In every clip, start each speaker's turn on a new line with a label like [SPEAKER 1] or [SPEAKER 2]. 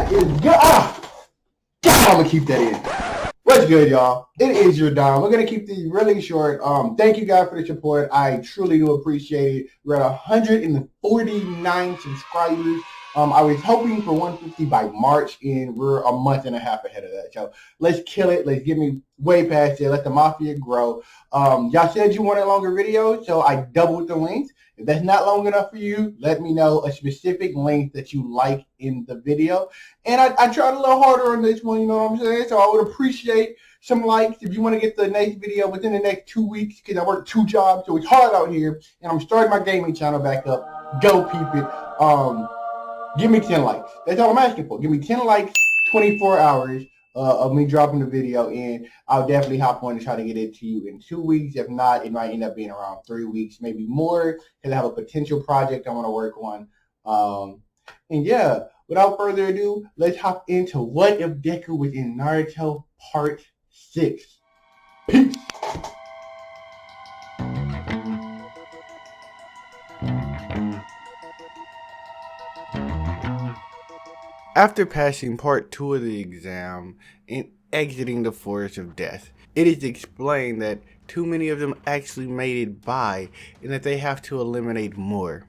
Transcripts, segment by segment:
[SPEAKER 1] What is good? I'm gonna keep that in. What's good, y'all? It is your Dom. We're gonna keep these really short. Thank you guys for the support. I truly do appreciate it. We're at 149 subscribers. I was hoping for 150 by March, and we're a month and a half ahead of that. So let's kill it. Let's get me way past it. Let the mafia grow. Y'all said you wanted longer videos, so I doubled the length. If that's not long enough for you, let me know a specific length that you like in the video. And I tried a little harder on this one, you know what I'm saying? So I would appreciate some likes if you want to get the next video within the next 2 weeks, because I work 2 jobs, so it's hard out here. And I'm starting my gaming channel back up. Go peep it. Give me 10 likes. That's all I'm asking for. Give me 10 likes, 24 hours of me dropping the video, and I'll definitely hop on and try to get it to you in 2 weeks. If not, it might end up being around 3 weeks, maybe more, because I have a potential project I want to work on. And yeah, without further ado, let's hop into What If Deku was in Naruto Part 6. Peace. After passing part 2 of the exam and exiting the forest of death, it is explained that too many of them actually made it by, and that they have to eliminate more.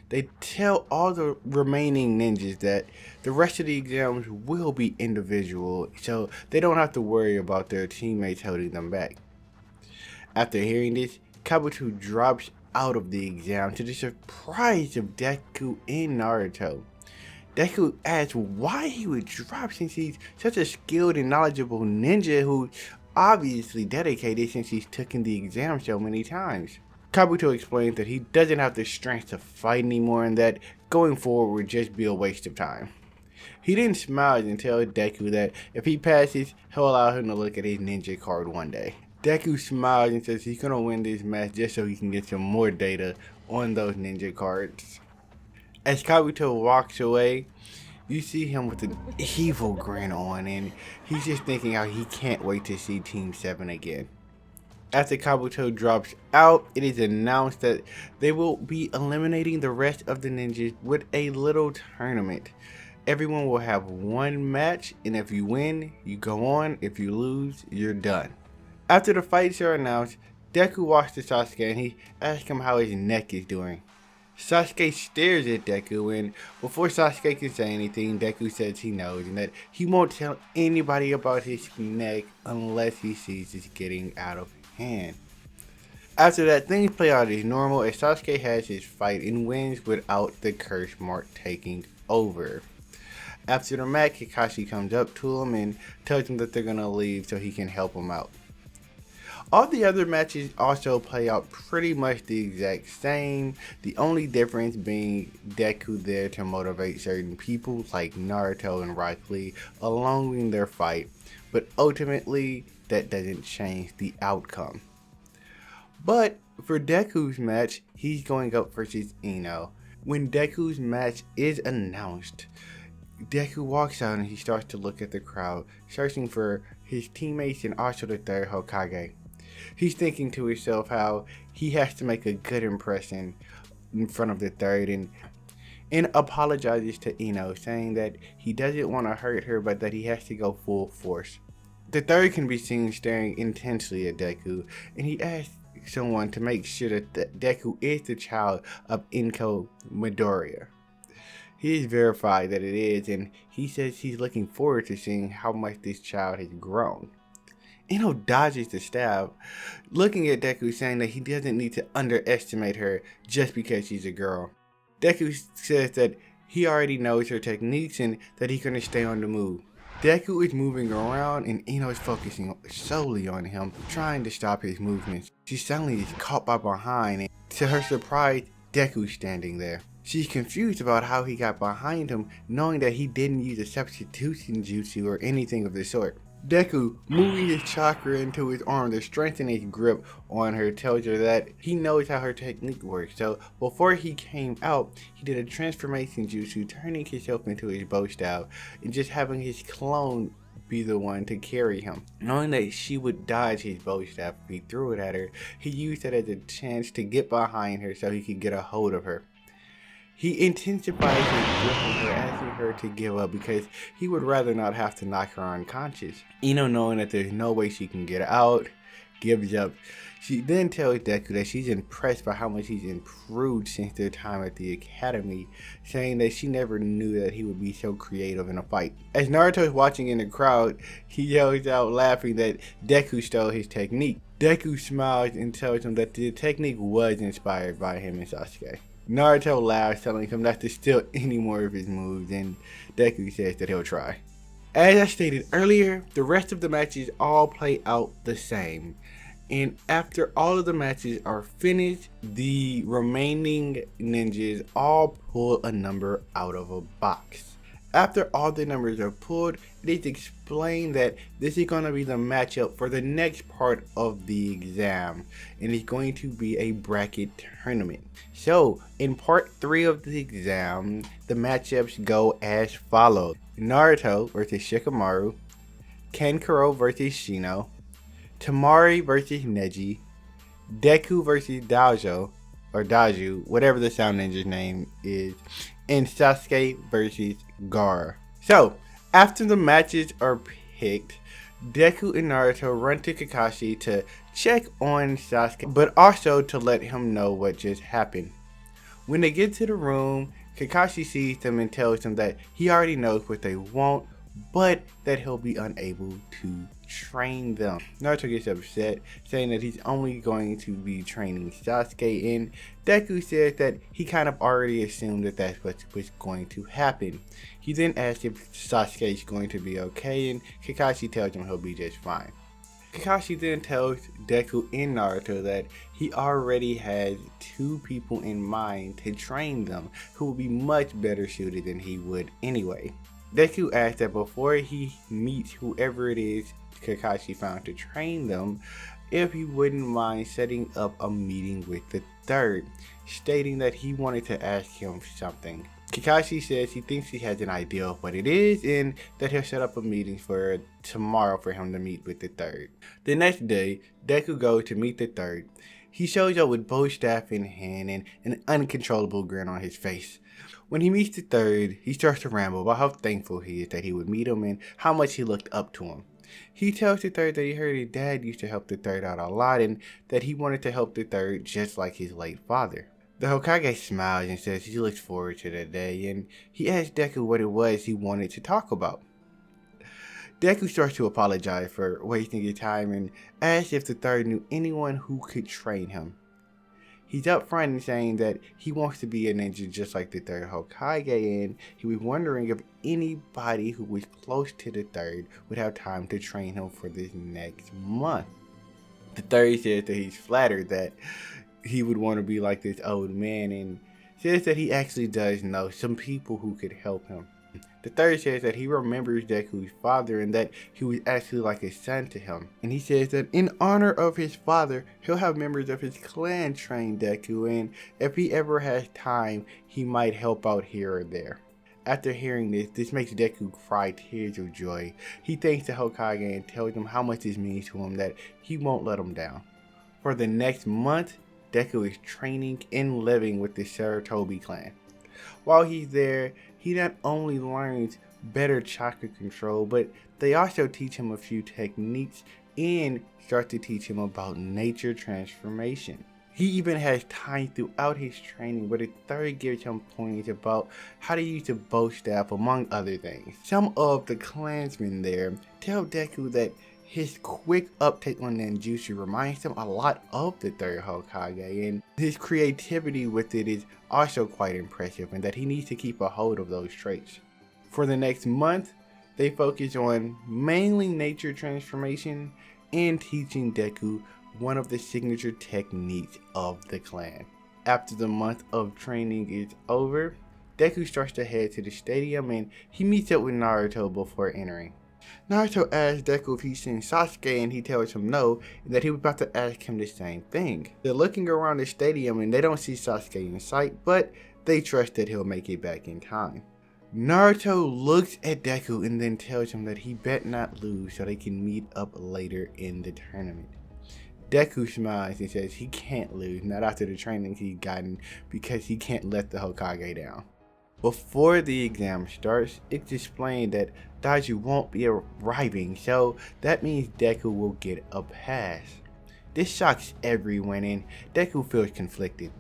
[SPEAKER 1] They tell all the remaining ninjas that the rest of the exams will be individual, so they don't have to worry about their teammates holding them back. After hearing this, Kabuto drops out of the exam to the surprise of Deku and Naruto. Deku asks why he would drop since he's such a skilled and knowledgeable ninja who's obviously dedicated since he's taken the exam so many times. Kabuto explains that he doesn't have the strength to fight anymore and that going forward would just be a waste of time. He then smiles and tells Deku that if he passes, he'll allow him to look at his ninja card one day. Deku smiles and says he's gonna win this match just so he can get some more data on those ninja cards. As Kabuto walks away, you see him with an evil grin on, and he's just thinking how he can't wait to see Team 7 again. After Kabuto drops out, it is announced that they will be eliminating the rest of the ninjas with a little tournament. Everyone will have one match, and if you win, you go on. If you lose, you're done. After the fights are announced, Deku walks to Sasuke and he asks him how his neck is doing. Sasuke stares at Deku, and before Sasuke can say anything, Deku says he knows and that he won't tell anybody about his neck unless he sees it getting out of hand. After that, things play out as normal as Sasuke has his fight and wins without the curse mark taking over. After the match, Kakashi comes up to him and tells him that they're gonna leave so he can help him out. All the other matches also play out pretty much the exact same, the only difference being Deku there to motivate certain people like Naruto and Rock Lee along in their fight, but ultimately that doesn't change the outcome. But for Deku's match, he's going up versus Ino. When Deku's match is announced, Deku walks out and he starts to look at the crowd, searching for his teammates and also the third Hokage. He's thinking to himself how he has to make a good impression in front of the third and apologizes to Ino, saying that he doesn't want to hurt her but that he has to go full force. The third can be seen staring intensely at Deku, and he asks someone to make sure that Deku is the child of Inko Midoriya. He is verified that it is, and he says he's looking forward to seeing how much this child has grown. Ino dodges the stab, looking at Deku saying that he doesn't need to underestimate her just because she's a girl. Deku says that he already knows her techniques and that he's going to stay on the move. Deku is moving around and Ino is focusing solely on him, trying to stop his movements. She suddenly is caught by behind and to her surprise, Deku's standing there. She's confused about how he got behind him, knowing that he didn't use a substitution jutsu or anything of the sort. Deku, moving his chakra into his arm to strengthen his grip on her, tells her that he knows how her technique works. So before he came out, he did a transformation jutsu, turning himself into his bow staff and just having his clone be the one to carry him. Knowing that she would dodge his bow staff if he threw it at her, he used it as a chance to get behind her so he could get a hold of her. He intensifies his grip on her, asking her to give up because he would rather not have to knock her unconscious. Ino, knowing that there's no way she can get out, gives up. She then tells Deku that she's impressed by how much he's improved since their time at the academy, saying that she never knew that he would be so creative in a fight. As Naruto is watching in the crowd, he yells out laughing that Deku stole his technique. Deku smiles and tells him that the technique was inspired by him and Sasuke. Naruto laughs, telling him not to steal any more of his moves, and Deku says that he'll try. As I stated earlier, the rest of the matches all play out the same. And after all of the matches are finished, the remaining ninjas all pull a number out of a box. After all the numbers are pulled, it is explained that this is going to be the matchup for the next part of the exam, and it's going to be a bracket tournament. So, in part 3 of the exam, the matchups go as follows: Naruto versus Shikamaru, Kankuro versus Shino, Tamari versus Neji, Deku versus Daju, whatever the sound ninja's name is, and Sasuke versus Gaara. So, after the matches are picked, Deku and Naruto run to Kakashi to check on Sasuke, but also to let him know what just happened. When they get to the room, Kakashi sees them and tells them that he already knows what they want, but that he'll be unable to train them. Naruto gets upset, saying that he's only going to be training Sasuke, and Deku says that he kind of already assumed that that's what was going to happen. He then asks if Sasuke is going to be okay, and Kakashi tells him he'll be just fine. Kakashi then tells Deku and Naruto that he already has 2 people in mind to train them who will be much better suited than he would anyway. Deku asks that before he meets whoever it is Kakashi found to train them, if he wouldn't mind setting up a meeting with the third, stating that he wanted to ask him something. Kakashi says he thinks he has an idea of what it is, and that he'll set up a meeting for tomorrow for him to meet with the third. The next day, Deku goes to meet the third. He shows up with bow staff in hand and an uncontrollable grin on his face. When he meets the third, he starts to ramble about how thankful he is that he would meet him and how much he looked up to him. He tells the third that he heard his dad used to help the third out a lot and that he wanted to help the third just like his late father. The Hokage smiles and says he looks forward to that day, and he asks Deku what it was he wanted to talk about. Deku starts to apologize for wasting his time and asks if the third knew anyone who could train him. He's upfront in saying that he wants to be a ninja just like the third Hokage, and he was wondering if anybody who was close to the third would have time to train him for this next month. The third says that he's flattered that he would want to be like this old man, and says that he actually does know some people who could help him. The third says that he remembers Deku's father and that he was actually like a son to him. And he says that in honor of his father, he'll have members of his clan train Deku, and if he ever has time, he might help out here or there. After hearing this makes Deku cry tears of joy. He thanks the Hokage and tells him how much this means to him, that he won't let him down. For the next month, Deku is training and living with the Sarutobi clan. While he's there, he not only learns better chakra control, but they also teach him a few techniques and start to teach him about nature transformation. He even has time throughout his training where the third gives him pointers about how to use the bow staff, among other things. Some of the clansmen there tell Deku that his quick uptake on ninjutsu reminds him a lot of the third Hokage, and his creativity with it is also quite impressive, and that he needs to keep a hold of those traits. For the next month, they focus on mainly nature transformation and teaching Deku one of the signature techniques of the clan. After the month of training is over, Deku starts to head to the stadium, and he meets up with Naruto before entering. Naruto asks Deku if he's seen Sasuke, and he tells him no, and that he was about to ask him the same thing. They're looking around the stadium and they don't see Sasuke in sight, but they trust that he'll make it back in time. Naruto looks at Deku and then tells him that he bet not lose so they can meet up later in the tournament. Deku smiles and says he can't lose, not after the training he's gotten, because he can't let the Hokage down. Before the exam starts, it's explained that Daiju won't be arriving, so that means Deku will get a pass. This shocks everyone and Deku feels conflicted.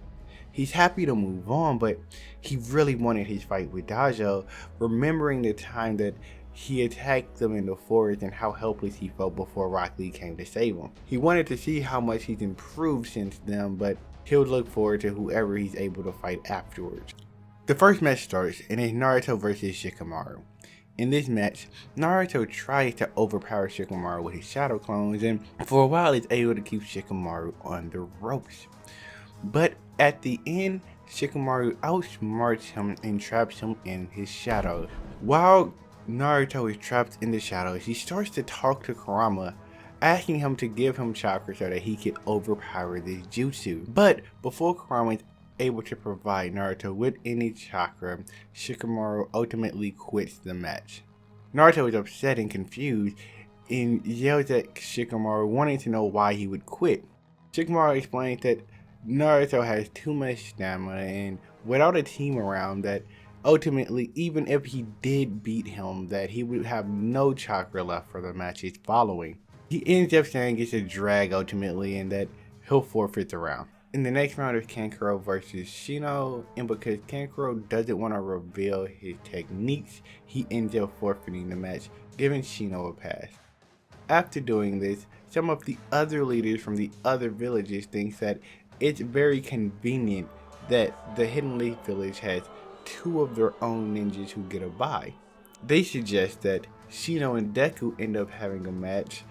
[SPEAKER 1] He's happy to move on, but he really wanted his fight with Daiju, remembering the time that he attacked them in the forest and how helpless he felt before Rock Lee came to save him. He wanted to see how much he's improved since then, but he'll look forward to whoever he's able to fight afterwards. The first match starts and it's Naruto versus Shikamaru. In this match, Naruto tries to overpower Shikamaru with his shadow clones and for a while is able to keep Shikamaru on the ropes. But at the end, Shikamaru outsmarts him and traps him in his shadows. While Naruto is trapped in the shadows, he starts to talk to Kurama, asking him to give him chakra so that he could overpower this jutsu. But before Kurama is able to provide Naruto with any chakra, Shikamaru ultimately quits the match. Naruto is upset and confused and yells at Shikamaru, wanting to know why he would quit. Shikamaru explains that Naruto has too much stamina and without a team around that ultimately, even if he did beat him, that he would have no chakra left for the matches following. He ends up saying it's a drag ultimately and that he'll forfeit the round. In the next round is Kankuro versus Shino, and because Kankuro doesn't want to reveal his techniques, he ends up forfeiting the match, giving Shino a pass. After doing this, some of the other leaders from the other villages think that it's very convenient that the Hidden Leaf village has two of their own ninjas who get a bye. They suggest that Shino and Deku end up having a match,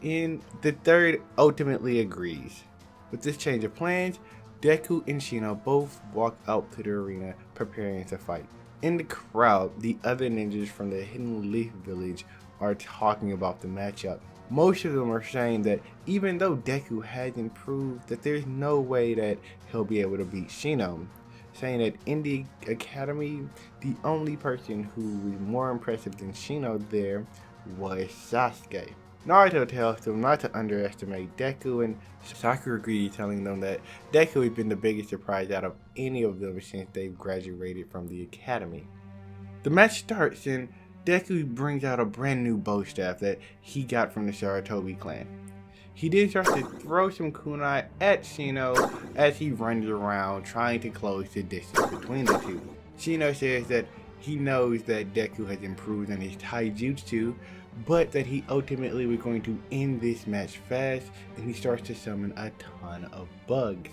[SPEAKER 1] and the third ultimately agrees. With this change of plans, Deku and Shino both walk out to the arena preparing to fight. In the crowd, the other ninjas from the Hidden Leaf village are talking about the matchup. Most of them are saying that even though Deku has improved, that there's no way that he'll be able to beat Shino, saying that in the academy, the only person who was more impressive than Shino there was Sasuke. Naruto tells them not to underestimate Deku, and Sakura agrees, telling them that Deku has been the biggest surprise out of any of them since they've graduated from the academy. The match starts and Deku brings out a brand new bow staff that he got from the Sarutobi clan. He then starts to throw some kunai at Shino as he runs around trying to close the distance between the two. Shino says that he knows that Deku has improved on his taijutsu, but that he ultimately was going to end this match fast, and he starts to summon a ton of bugs.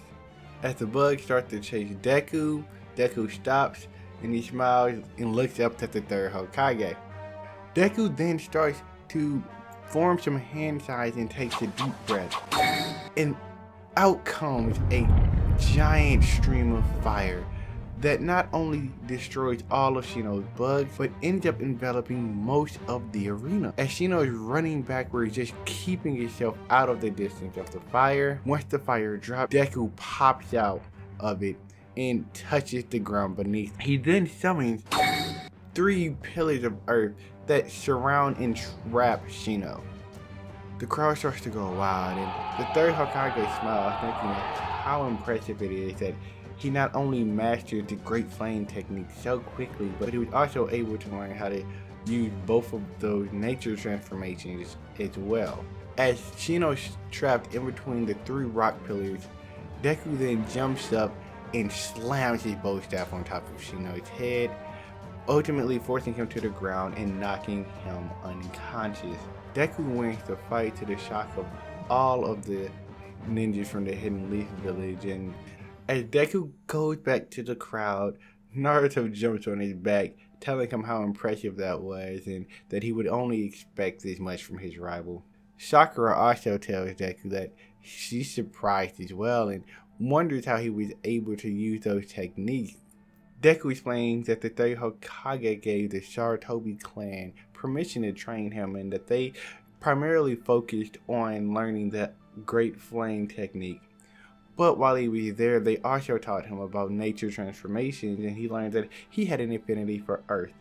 [SPEAKER 1] As the bugs start to chase Deku, Deku stops and he smiles and looks up at the third Hokage. Deku then starts to form some hand signs and takes a deep breath, and out comes a giant stream of fire that not only destroys all of Shino's bugs, but ends up enveloping most of the arena. As Shino is running backwards, just keeping himself out of the distance of the fire. Once the fire drops, Deku pops out of it and touches the ground beneath. He then summons 3 pillars of earth that surround and trap Shino. The crowd starts to go wild, and the third Hokage smiles, thinking how impressive it is that he not only mastered the Great Flame technique so quickly, but he was also able to learn how to use both of those nature transformations as well. As Shino's trapped in between the 3 rock pillars, Deku then jumps up and slams his bow staff on top of Shino's head, ultimately forcing him to the ground and knocking him unconscious. Deku wins the fight to the shock of all of the ninjas from the Hidden Leaf village, and as Deku goes back to the crowd, Naruto jumps on his back, telling him how impressive that was and that he would only expect this much from his rival. Sakura also tells Deku that she's surprised as well and wonders how he was able to use those techniques. Deku explains that the third Hokage gave the Sarutobi clan permission to train him and that they primarily focused on learning the Great Flame technique. But while he was there, they also taught him about nature transformations, and he learned that he had an affinity for Earth.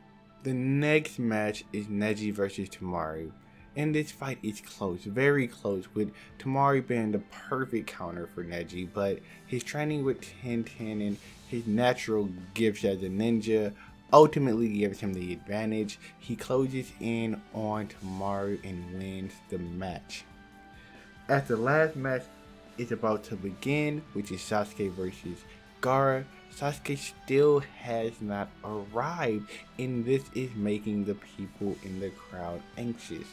[SPEAKER 1] The next match is Neji versus Tamaru. And this fight is close, very close, with Tamari being the perfect counter for Neji, but his training with Tenten and his natural gifts as a ninja ultimately gives him the advantage. He closes in on Tamari and wins the match. As the last match is about to begin, which is Sasuke versus Gaara, Sasuke still has not arrived, and this is making the people in the crowd anxious.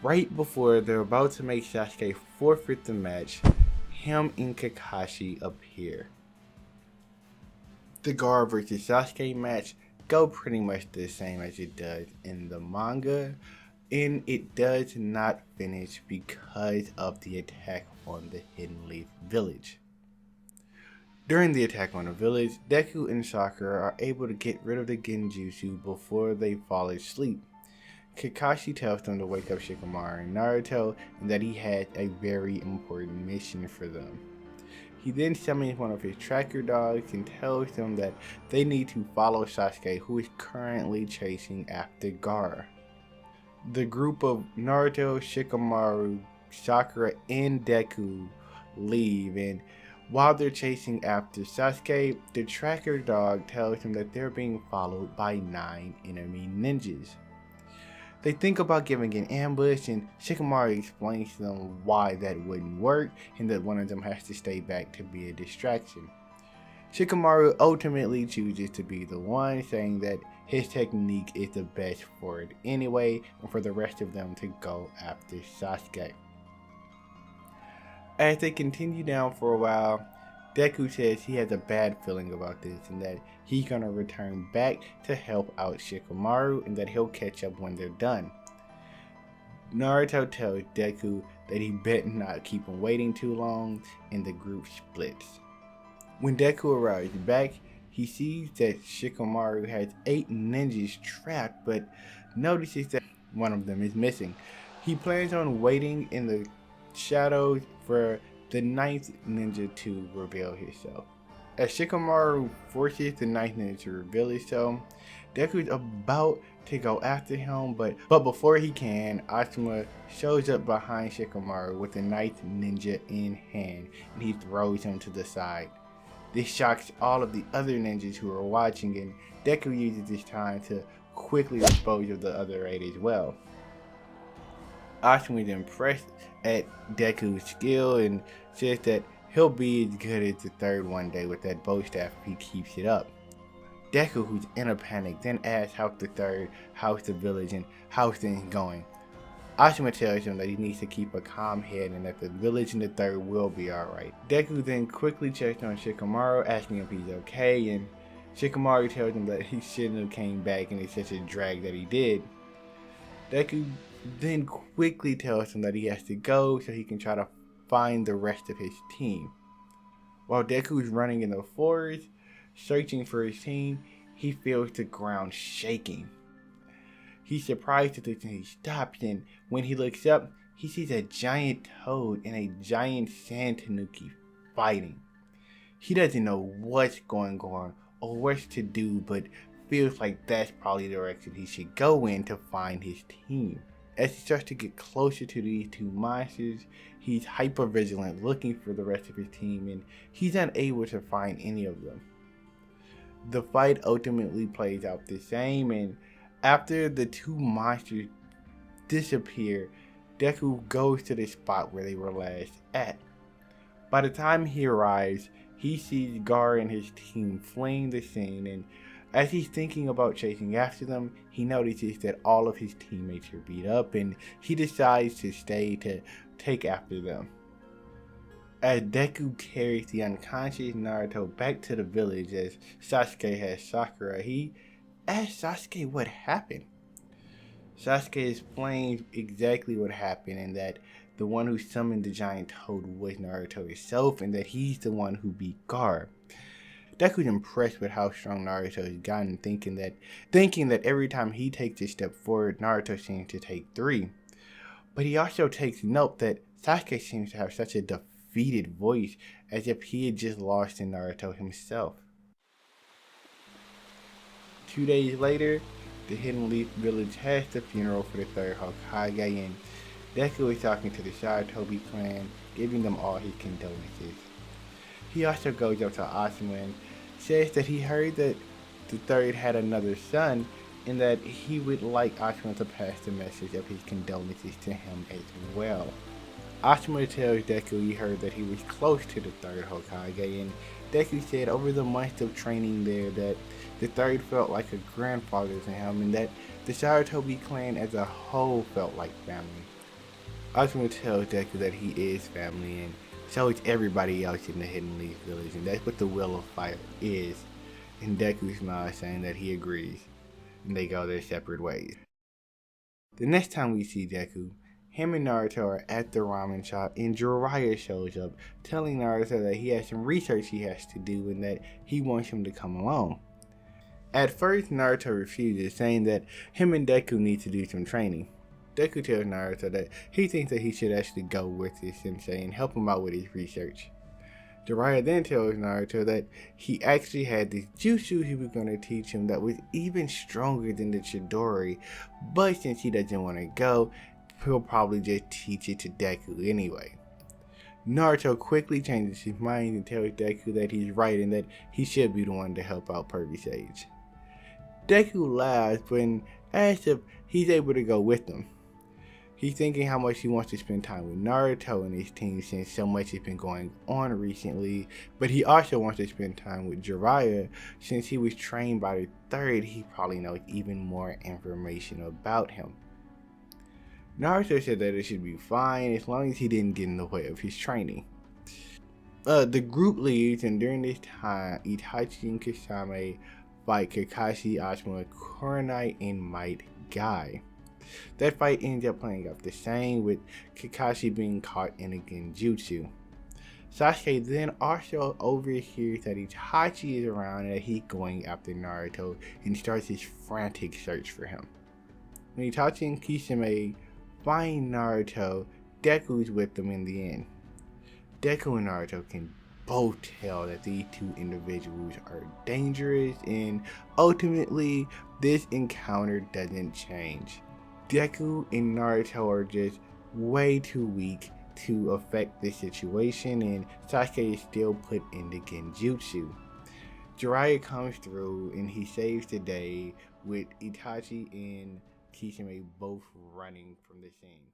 [SPEAKER 1] Right before they're about to make Sasuke forfeit the match, him and Kakashi appear. The Gaara versus Sasuke match go pretty much the same as it does in the manga, and it does not finish because of the attack on the Hidden Leaf Village. During the attack on the village, Deku and Sakura are able to get rid of the Genjutsu before they fall asleep. Kakashi tells them to wake up Shikamaru and Naruto and that he has a very important mission for them. He then summons one of his tracker dogs and tells them that they need to follow Sasuke, who is currently chasing after Gaara. The group of Naruto, Shikamaru, Sakura, and Deku leave, and while they're chasing after Sasuke, the tracker dog tells them that they're being followed by 9 enemy ninjas. They think about giving an ambush, and Shikamaru explains to them why that wouldn't work and that one of them has to stay back to be a distraction. Shikamaru ultimately chooses to be the one, saying that his technique is the best for it anyway, and for the rest of them to go after Sasuke. As they continue down for a while, Deku says he has a bad feeling about this and that he's gonna return back to help out Shikamaru and that he'll catch up when they're done. Naruto tells Deku that he better not keep him waiting too long, and the group splits. When Deku arrives back, he sees that Shikamaru has 8 ninjas trapped, but notices that one of them is missing. He plans on waiting in the shadows for the 9th ninja to reveal himself. As Shikamaru forces the 9th ninja to reveal himself, Deku is about to go after him, but before he can, Asuma shows up behind Shikamaru with the 9th ninja in hand, and he throws him to the side. This shocks all of the other ninjas who are watching, and Deku uses this time to quickly dispose of the other 8 as well. Asuma is impressed at Deku's skill and says that he'll be as good as the 3rd one day with that bow staff if he keeps it up. Deku, who's in a panic, then asks how the 3rd, how's the village, and how's things going. Asuma tells him that he needs to keep a calm head and that the village and the 3rd will be alright. Deku then quickly checks on Shikamaru, asking if he's okay, and Shikamaru tells him that he shouldn't have came back and it's such a drag that he did. Deku then quickly tells him that he has to go so he can try to find the rest of his team. While Deku is running in the forest, searching for his team, he feels the ground shaking. He's surprised at this and he stops, and when he looks up, he sees a giant toad and a giant sand tanuki fighting. He doesn't know what's going on or what to do, but feels like that's probably the direction he should go in to find his team. As he starts to get closer to these 2 monsters, he's hyper vigilant looking for the rest of his team, and he's unable to find any of them. The fight ultimately plays out the same, and after the 2 monsters disappear, Deku goes to the spot where they were last at. By the time he arrives, he sees Gaara and his team fleeing the scene, and as he's thinking about chasing after them, he notices that all of his teammates are beat up, and he decides to stay to take after them. As Deku carries the unconscious Naruto back to the village as Sasuke has Sakura, he asks Sasuke what happened. Sasuke explains exactly what happened, and that the one who summoned the giant toad was Naruto himself, and that he's the one who beat Gaara. Deku's impressed with how strong Naruto has gotten, thinking that every time he takes a step forward, Naruto seems to take 3. But he also takes note that Sasuke seems to have such a defeated voice, as if he had just lost to Naruto himself. 2 days later, the Hidden Leaf Village has the funeral for the third Hokage, and Deku is talking to the Sarutobi clan, giving them all his condolences. He also goes up to Asuma and says that he heard that the third had another son and that he would like Asuma to pass the message of his condolences to him as well. Asuma tells Deku he heard that he was close to the third Hokage, and Deku said over the months of training there that the third felt like a grandfather to him and that the Sarutobi clan as a whole felt like family. Asuma tells Deku that he is family and so is everybody else in the Hidden Leaf Village, and that's what the Will of Fire is. And Deku smiles saying that he agrees, and they go their separate ways. The next time we see Deku, him and Naruto are at the ramen shop and Jiraiya shows up, telling Naruto that he has some research he has to do and that he wants him to come along. At first, Naruto refuses, saying that him and Deku need to do some training. Deku tells Naruto that he thinks that he should actually go with his sensei and help him out with his research. Jiraiya then tells Naruto that he actually had this jutsu he was going to teach him that was even stronger than the Chidori, but since he doesn't want to go, he'll probably just teach it to Deku anyway. Naruto quickly changes his mind and tells Deku that he's right and that he should be the one to help out Pervy Sage. Deku laughs when asked if he's able to go with them. He's thinking how much he wants to spend time with Naruto and his team since so much has been going on recently, but he also wants to spend time with Jiraiya since he was trained by the third. He probably knows even more information about him. Naruto said that it should be fine as long as he didn't get in the way of his training. The group leaves, and during this time, Itachi and Kisame fight Kakashi, Asuma, Kurenai, and Might Guy. That fight ends up playing out the same, with Kakashi being caught in a genjutsu. Sasuke then also overhears that Itachi is around and that he's going after Naruto and starts his frantic search for him. When Itachi and Kisame find Naruto, Deku's with them in the end. Deku and Naruto can both tell that these two individuals are dangerous, and ultimately this encounter doesn't change. Deku and Naruto are just way too weak to affect the situation, and Sasuke is still put in the genjutsu. Jiraiya comes through and he saves the day with Itachi and Kisame both running from the scene.